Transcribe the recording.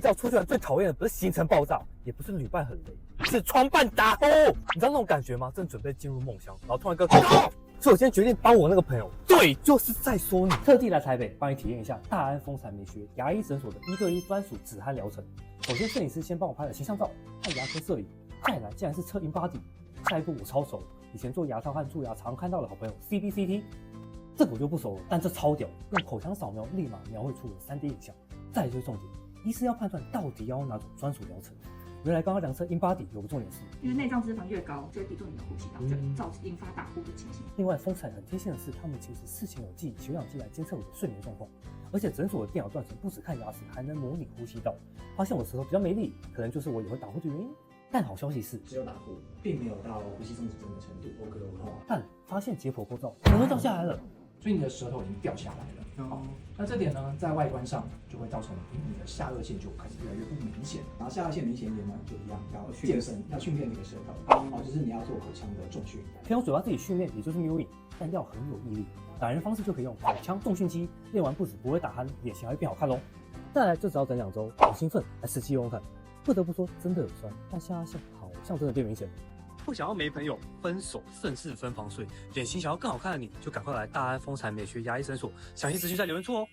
知道出去玩最讨厌的不是行程爆炸，也不是旅伴很累，是床伴打呼。你知道那种感觉吗？正准备进入梦乡，然后突然一个所以我今天决定帮我那个朋友，对，就是在说你，特地来台北帮你体验一下大安风采美学牙医诊所的1对1专属止鼾疗程。首先摄影师先帮我拍了形象照和牙科摄影，再来竟然是测 InBody， 下一步我超熟，以前做牙套和蛀牙常看到的好朋友 CBCT， 这个我就不熟了，但这超屌，用口腔扫描立马描绘出了3D 影像。再来就是重点，医师要判断到底要用哪种专属疗程。原来刚刚量测 InBody 有个重点是，因为内脏脂肪越高，就会抵住你的呼吸道，就造成引发打呼的情形。另外，风采很贴心的是，他们其实事前有寄血氧机来监测我的睡眠状况，而且诊所的电脑断层不只看牙齿，还能模拟呼吸道。发现我舌头比较没力，可能就是我也会打呼的原因。但好消息是，只有打呼，并没有到呼吸中止症的程度。OK， 但发现解剖构造舌头掉下来了，所以你的舌头已经掉下来了。好，那这点呢，在外观上就会造成你的下颚线就开始越来越不明显，然后下颚线明显一点呢，就一样要健身，要训练这个舌头，哦，就是你要做口腔的重训，可以用嘴巴自己训练，也就是 mewing， 但要很有毅力。打人方式就可以用口腔重训机，练完不止不会打鼾，脸型还会变好看咯。再来就只要等2周，好兴奋，来实际用用看。不得不说，真的有酸，但下颚线好像真的变明显了。不想要没朋友、分手，甚至分房睡，脸型想要更好看的你，就赶快来大安风采美学牙医诊所，详细资讯在留言处哦。